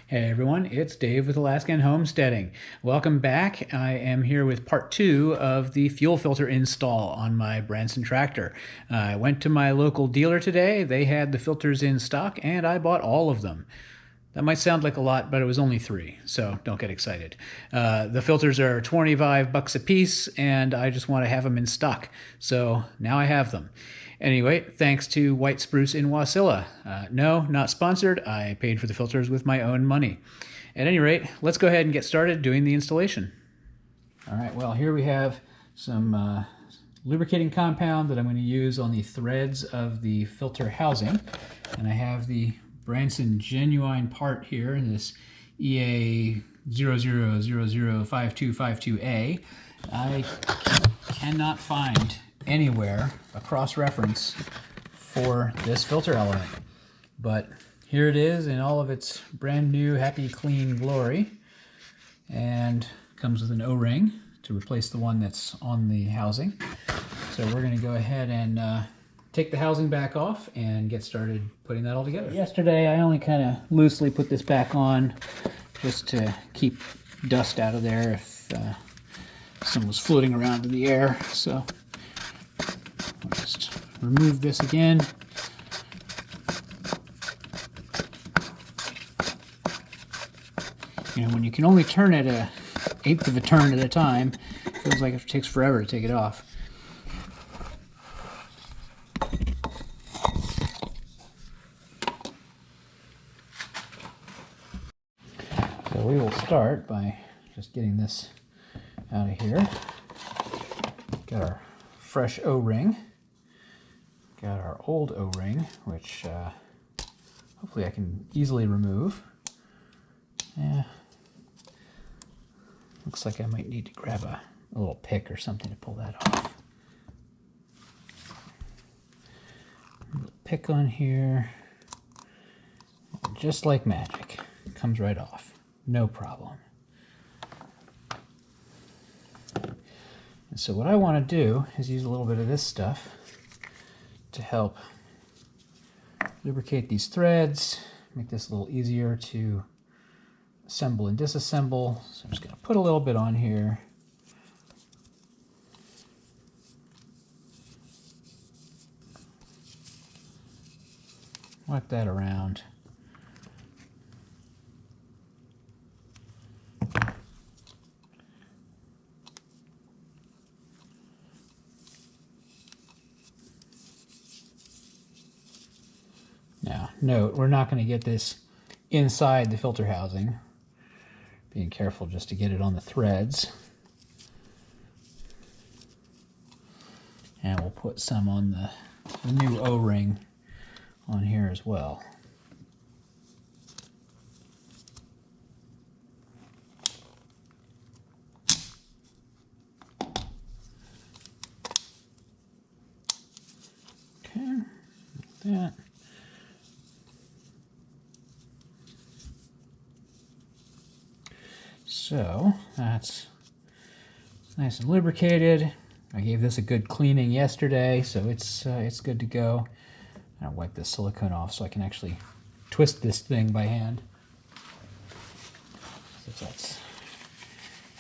Hey everyone, it's Dave with Alaskan Homesteading. Welcome back. I am here with part 2 of the fuel filter install on my Branson tractor. I went to my local dealer today. They had the filters in stock and I bought all of them. That might sound like a lot, but it was only 3, so don't get excited. The filters are 25 bucks a piece, and I just want to have them in stock. So now I have them. Anyway, thanks to White Spruce in Wasilla. No, not sponsored. I paid for the filters with my own money. At any rate, let's go ahead and get started doing the installation. All right, well, here we have some lubricating compound that I'm going to use on the threads of the filter housing. And I have the Branson genuine part here in this EA00005252A. I cannot find anywhere a cross-reference for this filter element, but here it is in all of its brand new happy clean glory, and comes with an O-ring to replace the one that's on the housing. So we're going to go ahead and take the housing back off and get started putting that all together. Yesterday I only kind of loosely put this back on just to keep dust out of there if some was floating around in the air. So I'll just remove this again. You know, when you can only turn it 1/8 of a turn at a time, it feels like it takes forever to take it off. So we will start by just getting this out of here. Got our fresh O-ring. Got our old O-ring, which hopefully I can easily remove. Yeah. Looks like I might need to grab a little pick or something to pull that off. A little pick on here. Just like magic. It comes right off. No problem. And so what I want to do is use a little bit of this stuff to help lubricate these threads, make this a little easier to assemble and disassemble. So I'm just going to put a little bit on here. Wipe that around. Now, note, we're not going to get this inside the filter housing. Being careful just to get it on the threads. And we'll put some on the new O-ring on here as well. Okay, like that. So that's nice and lubricated. I gave this a good cleaning yesterday, so it's good to go. I'll wipe this silicone off so I can actually twist this thing by hand. If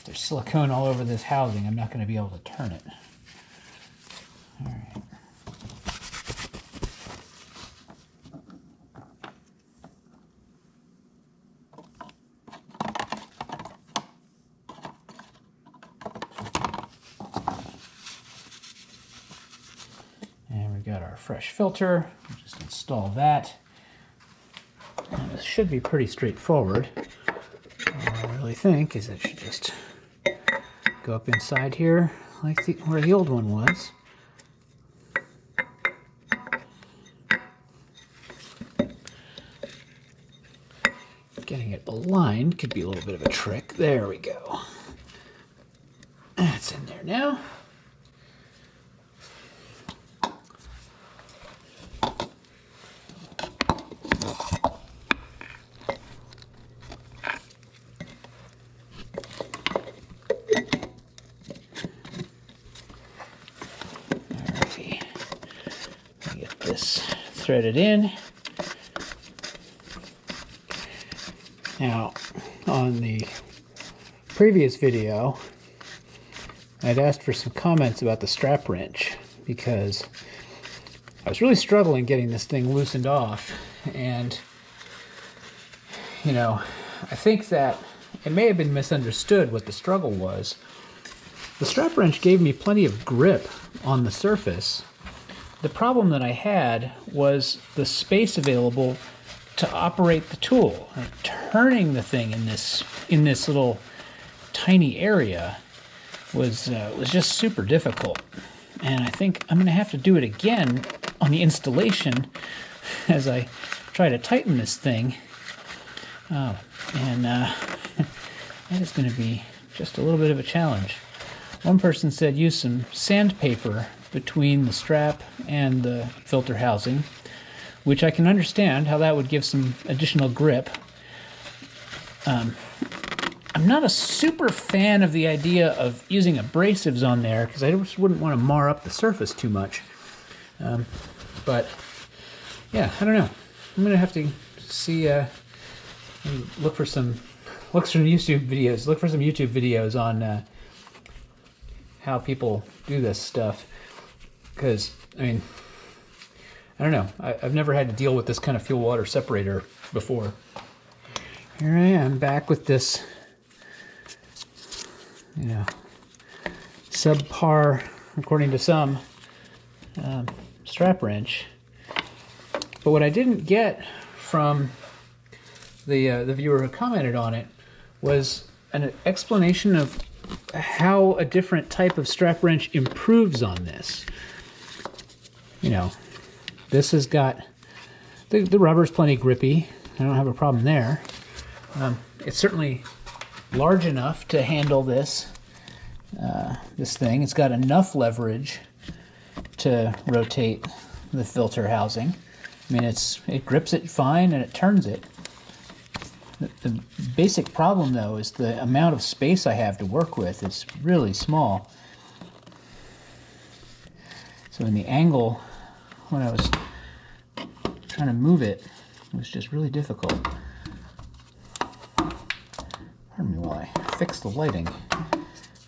there's silicone all over this housing, I'm not going to be able to turn it. All right. Got our fresh filter. We'll just install that. And this should be pretty straightforward. All I really think is it should just go up inside here like where the old one was. Getting it aligned could be a little bit of a trick. There we go. That's in there now. This threaded in, Now, on the previous video, I'd asked for some comments about the strap wrench because I was really struggling getting this thing loosened off. And, you know, I think that it may have been misunderstood what the struggle was. The strap wrench gave me plenty of grip on the surface. The problem that I had was the space available to operate the tool. Turning the thing in this little tiny area was just super difficult. And I think I'm going to have to do it again on the installation as I try to tighten this thing. That is going to be just a little bit of a challenge. One person said use some sandpaper between the strap and the filter housing, which I can understand how that would give some additional grip. I'm not a super fan of the idea of using abrasives on there because I just wouldn't want to mar up the surface too much. But yeah, I don't know. I'm gonna have to see, look for some YouTube videos on how people do this stuff. Because, I mean, I don't know. I've never had to deal with this kind of fuel water separator before. Here I am back with this, you know, subpar, according to some, strap wrench. But what I didn't get from the viewer who commented on it was an explanation of how a different type of strap wrench improves on this. You know, this has got, the rubber's plenty grippy. I don't have a problem there. It's certainly large enough to handle this thing. It's got enough leverage to rotate the filter housing. I mean, it grips it fine and it turns it. The basic problem, though, is the amount of space I have to work with is really small. So in the angle, when I was trying to move it, it was just really difficult. Pardon me while I fix the lighting.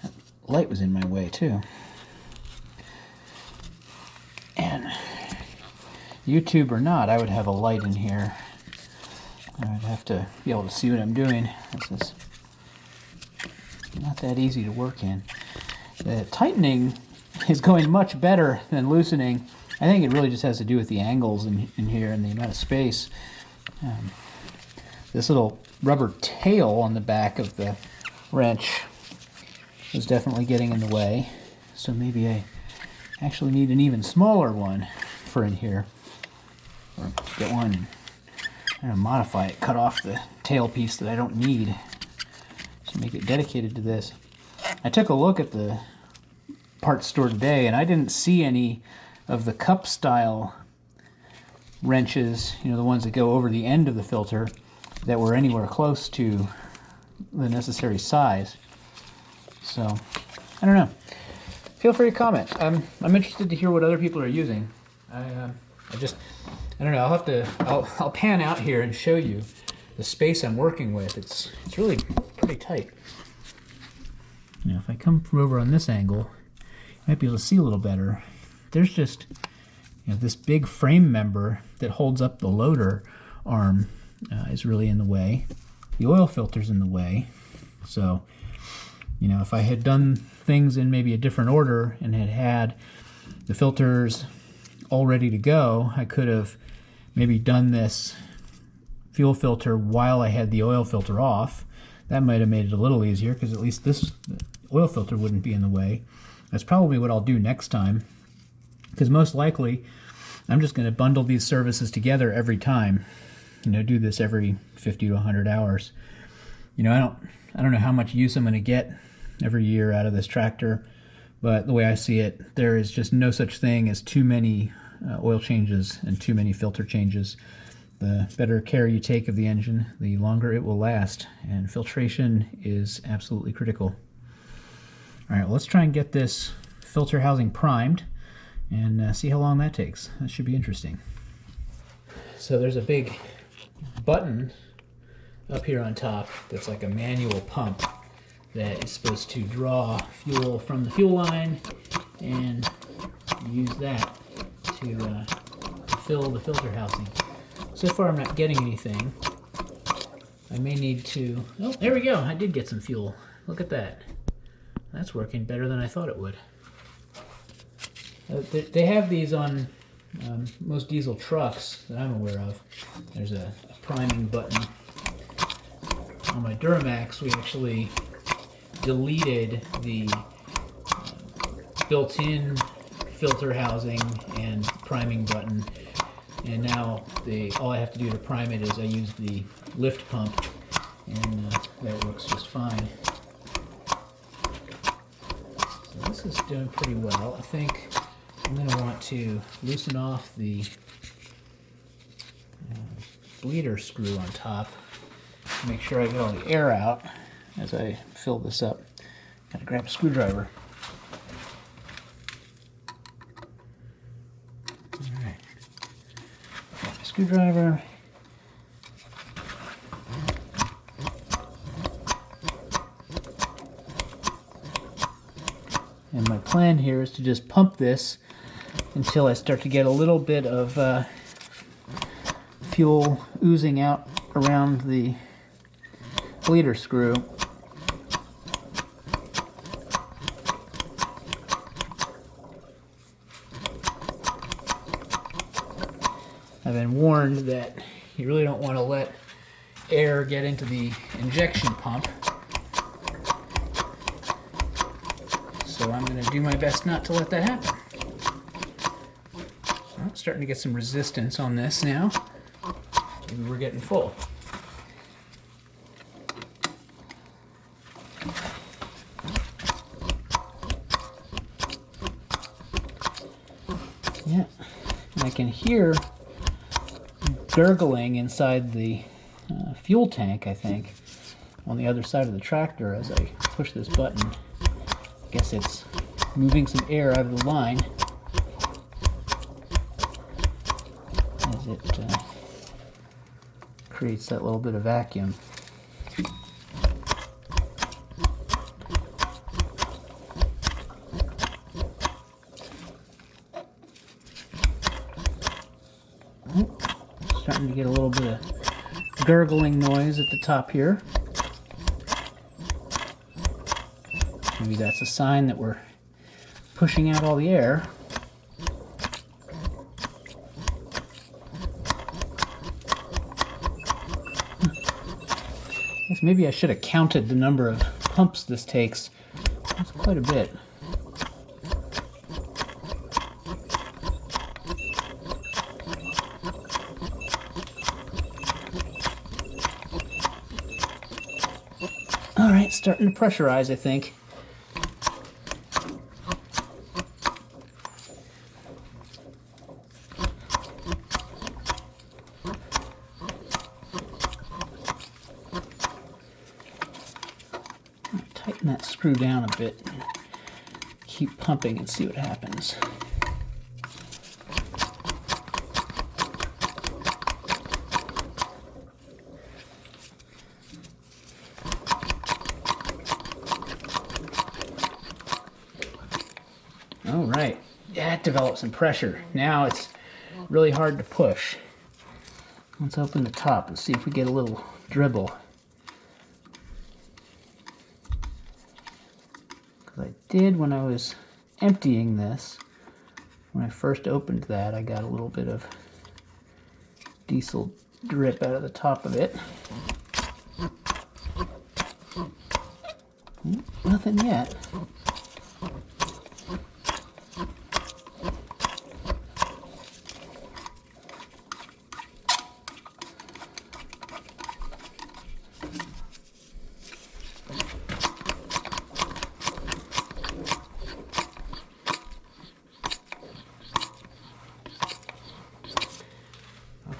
That light was in my way, too. And YouTube or not, I would have a light in here. I would have to be able to see what I'm doing. This is not that easy to work in. The tightening is going much better than loosening. I think it really just has to do with the angles in here and the amount of space. This little rubber tail on the back of the wrench is definitely getting in the way. So maybe I actually need an even smaller one for in here. Or get one and I'm going to modify it, cut off the tail piece that I don't need to make it dedicated to this. I took a look at the parts store today and I didn't see any of the cup style wrenches, you know, the ones that go over the end of the filter, that were anywhere close to the necessary size. So, I don't know. Feel free to comment. I'm interested to hear what other people are using. I don't know. I'll pan out here and show you the space I'm working with. It's really pretty tight. Now, if I come from over on this angle, you might be able to see a little better. There's just, you know, this big frame member that holds up the loader arm is really in the way. The oil filter's in the way. So, you know, if I had done things in maybe a different order and had the filters all ready to go, I could have maybe done this fuel filter while I had the oil filter off. That might have made it a little easier because at least this oil filter wouldn't be in the way. That's probably what I'll do next time, because most likely I'm just going to bundle these services together every time. You know, do this every 50 to 100 hours. You know, I don't know how much use I'm going to get every year out of this tractor, but the way I see it, there is just no such thing as too many oil changes and too many filter changes. The better care you take of the engine, the longer it will last, and filtration is absolutely critical. All right, well, let's try and get this filter housing primed and see how long that takes. That should be interesting. So there's a big button up here on top that's like a manual pump that is supposed to draw fuel from the fuel line and use that to fill the filter housing. So far I'm not getting anything. I may need to... Oh, there we go. I did get some fuel. Look at that. That's working better than I thought it would. They have these on most diesel trucks that I'm aware of. There's a priming button. On my Duramax, we actually deleted the built-in filter housing and priming button, and now all I have to do to prime it is I use the lift pump, and that works just fine. So this is doing pretty well. I think I'm going to want to loosen off the bleeder screw on top. Make sure I get all the air out as I fill this up. Gotta grab a screwdriver. Alright. Got my screwdriver. And my plan here is to just pump this until I start to get a little bit of fuel oozing out around the bleeder screw. I've been warned that you really don't want to let air get into the injection pump, so I'm going to do my best not to let that happen. I'm starting to get some resistance on this now. Maybe we're getting full. Yeah, and I can hear gurgling inside the fuel tank, I think, on the other side of the tractor as I push this button. I guess it's moving some air out of the line as it creates that little bit of vacuum. Starting to get a little bit of gurgling noise at the top here. Maybe that's a sign that we're pushing out all the air. I guess maybe I should have counted the number of pumps this takes. That's quite a bit. All right, starting to pressurize, I think. Tighten that screw down a bit. Keep pumping and see what happens. All right, that developed some pressure. Now it's really hard to push. Let's open the top and see if we get a little dribble. Because I did when I was emptying this. When I first opened that, I got a little bit of diesel drip out of the top of it. Nothing yet.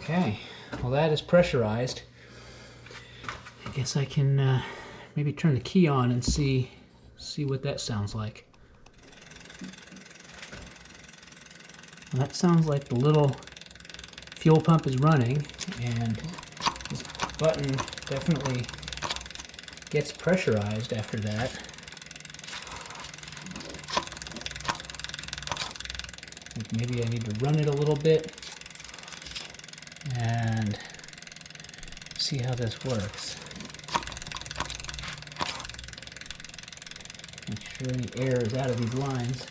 Okay, well that is pressurized. I guess I can maybe turn the key on and see what that sounds like. Well, that sounds like the little fuel pump is running, and button definitely gets pressurized after that. I think maybe I need to run it a little bit and see how this works. Make sure any air is out of these lines.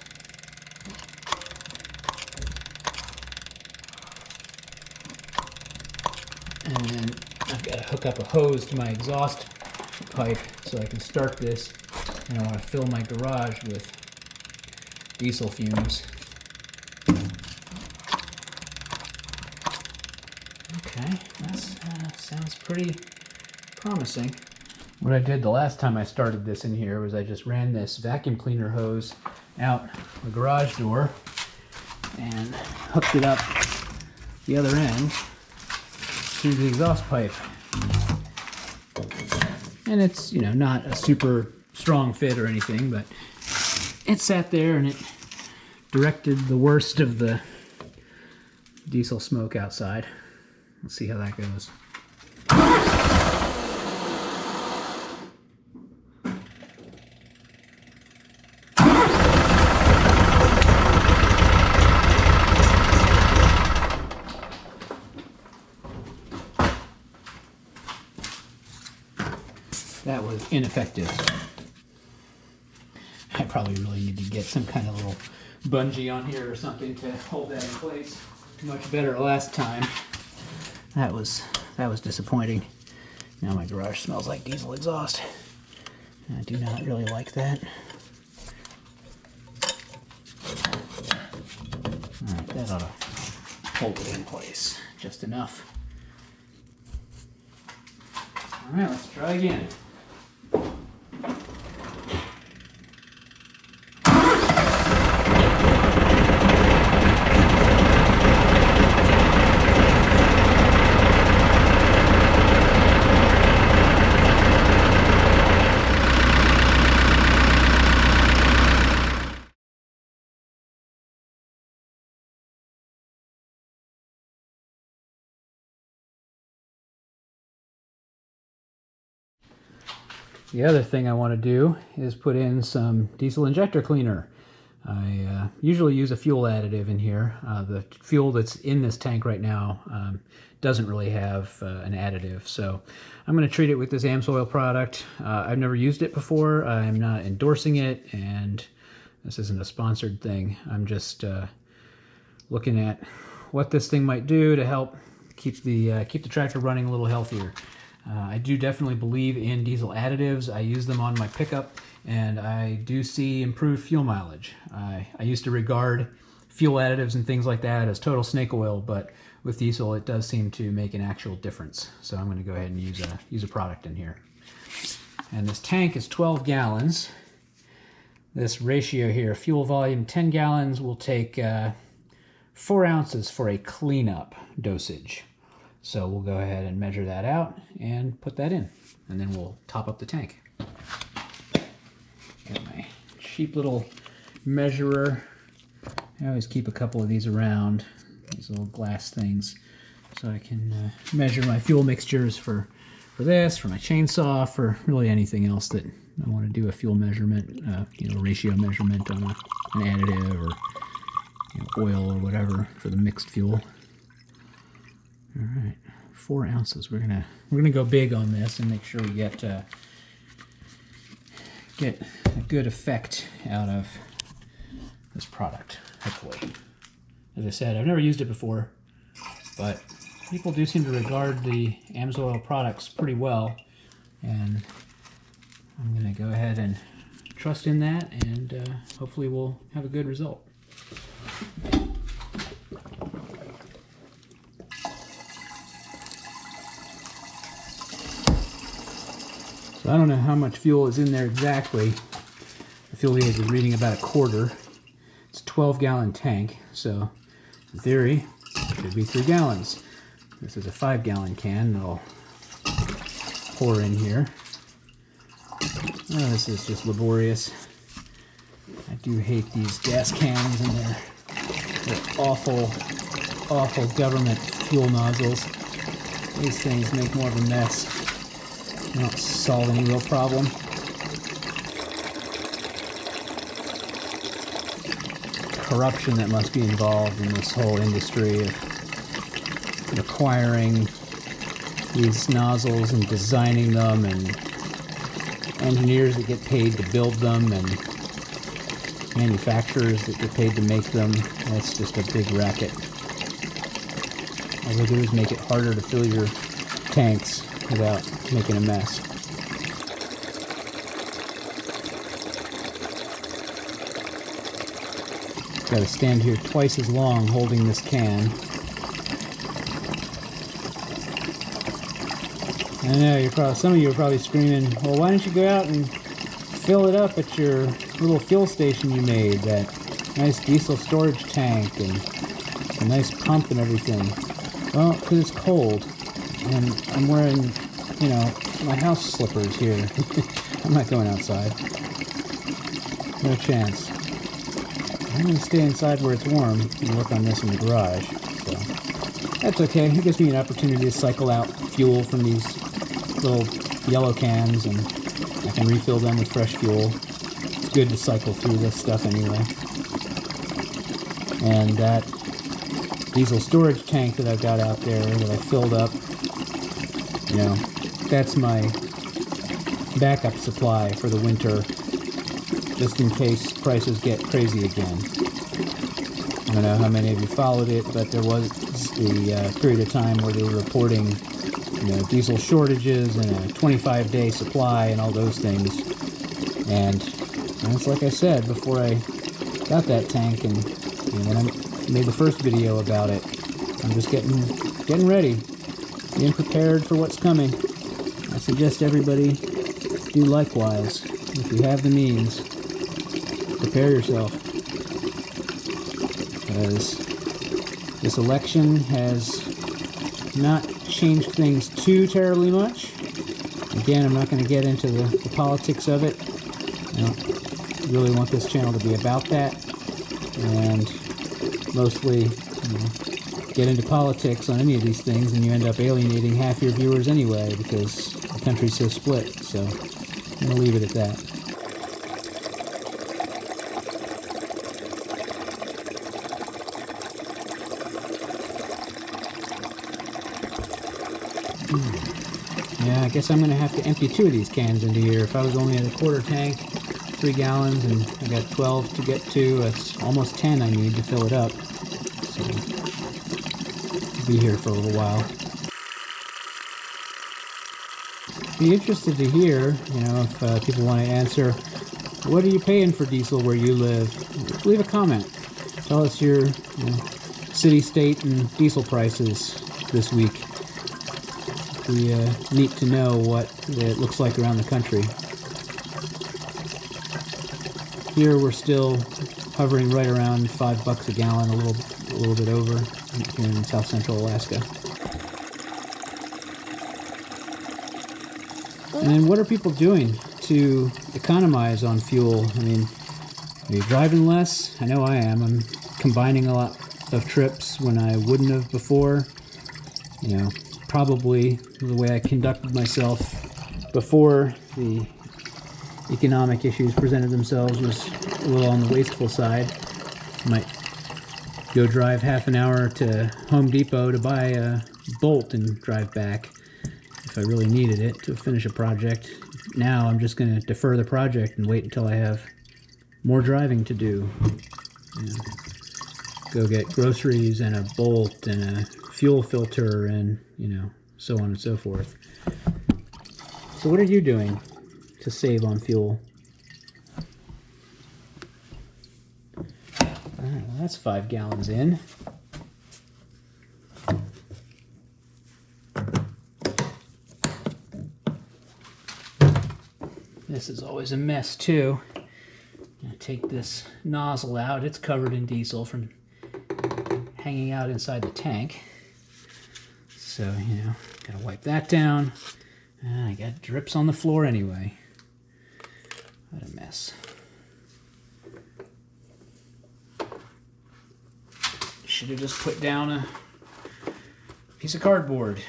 And then I've got to hook up a hose to my exhaust pipe so I can start this. And I want to fill my garage with diesel fumes. Okay, that sounds pretty promising. What I did the last time I started this in here was I just ran this vacuum cleaner hose out the garage door and hooked it up the other end through the exhaust pipe. And it's, you know, not a super strong fit or anything, but it sat there and it directed the worst of the diesel smoke outside. Let's see how that goes. That was ineffective. I probably really need to get some kind of little bungee on here or something to hold that in place. Much better last time. That was disappointing. Now my garage smells like diesel exhaust. I do not really like that. Alright, that ought to hold it in place just enough. Alright, let's try again. The other thing I want to do is put in some diesel injector cleaner. I usually use a fuel additive in here. The fuel that's in this tank right now doesn't really have an additive, so I'm going to treat it with this AMSOIL product. I've never used it before. I'm not endorsing it, and this isn't a sponsored thing. I'm just looking at what this thing might do to help keep the tractor running a little healthier. I do definitely believe in diesel additives. I use them on my pickup, and I do see improved fuel mileage. I used to regard fuel additives and things like that as total snake oil, but with diesel it does seem to make an actual difference. So I'm going to go ahead and use a product in here. And this tank is 12 gallons. This ratio here, fuel volume 10 gallons, will take 4 ounces for a cleanup dosage. So we'll go ahead and measure that out and put that in, and then we'll top up the tank. Got my cheap little measurer. I always keep a couple of these around, these little glass things, so I can measure my fuel mixtures for this, for my chainsaw, for really anything else that I want to do a fuel measurement, ratio measurement on an additive or oil or whatever for the mixed fuel. All right, 4 ounces. We're gonna go big on this and make sure we get a good effect out of this product, hopefully. As I said, I've never used it before, but people do seem to regard the AMSOIL products pretty well, and I'm gonna go ahead and trust in that, and hopefully we'll have a good result. So I don't know how much fuel is in there exactly. The fuel gauge is reading about 1/4. It's a 12-gallon tank, so in theory, it should be 3 gallons. This is a 5-gallon can that I'll pour in here. Oh, this is just laborious. I do hate these gas cans and their awful, awful government fuel nozzles. These things make more of a mess. They don't solve any real problem. Corruption that must be involved in this whole industry of acquiring these nozzles and designing them, and engineers that get paid to build them, and manufacturers that get paid to make them. That's just a big racket. All they do is make it harder to fill your tanks without making a mess. Got to stand here twice as long holding this can. I know some of you are probably screaming, well, why don't you go out and fill it up at your little fuel station you made, that nice diesel storage tank and a nice pump and everything. Well, because it's cold, and I'm wearing, my house slippers here. I'm not going outside. No chance. I'm going to stay inside where it's warm and work on this in the garage. So that's okay. It gives me an opportunity to cycle out fuel from these little yellow cans, and I can refill them with fresh fuel. It's good to cycle through this stuff anyway. And that diesel storage tank that I've got out there that I filled up, that's my backup supply for the winter, just in case prices get crazy again. I don't know how many of you followed it, but there was the period of time where they were reporting, diesel shortages and a 25-day supply and all those things. And it's like I said before I got that tank, and when I made the first video about it, I'm just getting ready, being prepared for what's coming. I suggest everybody do likewise. If you have the means, prepare yourself, because this election has not changed things too terribly much. Again, I'm not going to get into the politics of it. I don't really want this channel to be about that, and mostly get into politics on any of these things and you end up alienating half your viewers anyway, because the country's so split. So I'm going to leave it at that. Yeah, I guess I'm going to have to empty 2 of these cans into here. If I was only at a quarter tank, 3 gallons, and I got 12 to get to, that's almost 10 I need to fill it up. So, I'll be here for a little while. Be interested to hear, if people want to answer, what are you paying for diesel where you live? Leave a comment. Tell us your city, state, and diesel prices this week. Be neat to know what it looks like around the country. Here we're still hovering right around $5 a gallon, a little bit over here in South Central Alaska. And what are people doing to economize on fuel? I mean, are you driving less? I know I am. I'm combining a lot of trips when I wouldn't have before. Probably the way I conducted myself before the economic issues presented themselves was a little on the wasteful side. Might go drive half an hour to Home Depot to buy a bolt and drive back if I really needed it to finish a project. Now I'm just going to defer the project and wait until I have more driving to do. Go get groceries and a bolt and a fuel filter and, so on and so forth. So what are you doing to save on fuel? All right, well, that's 5 gallons in. This is always a mess too. I'm gonna take this nozzle out. It's covered in diesel from hanging out inside the tank. So, gotta wipe that down. I got drips on the floor anyway. What a mess. Should have just put down a piece of cardboard.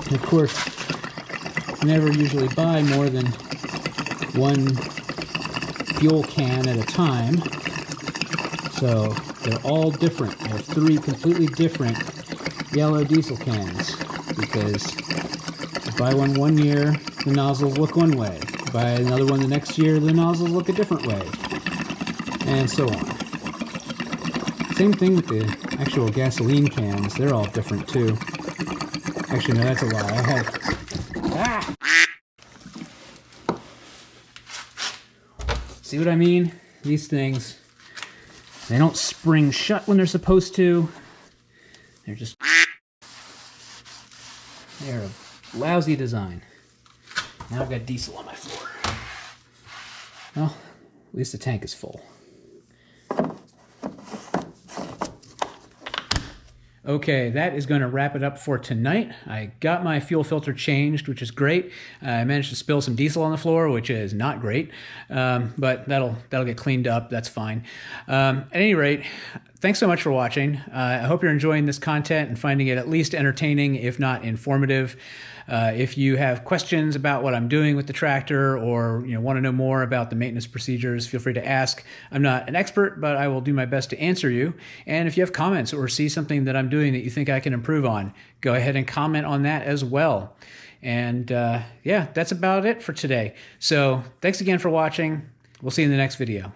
And of course, you never usually buy more than one fuel can at a time. So they're all different. I have 3 completely different yellow diesel cans because you buy one year, the nozzles look one way. You buy another one the next year, the nozzles look a different way. And so on. Same thing with the actual gasoline cans. They're all different too. Actually, no, that's a lie. I have... Ah! See what I mean? These things, they don't spring shut when they're supposed to. They're just... They're a lousy design. Now I've got diesel on my floor. Well, at least the tank is full. Okay, that is going to wrap it up for tonight. I got my fuel filter changed, which is great. I managed to spill some diesel on the floor, which is not great, but that'll get cleaned up. That's fine. At any rate, thanks so much for watching. I hope you're enjoying this content and finding it at least entertaining, if not informative. If you have questions about what I'm doing with the tractor, or want to know more about the maintenance procedures, feel free to ask. I'm not an expert, but I will do my best to answer you. And if you have comments or see something that I'm doing that you think I can improve on, go ahead and comment on that as well. And yeah, that's about it for today. So thanks again for watching. We'll see you in the next video.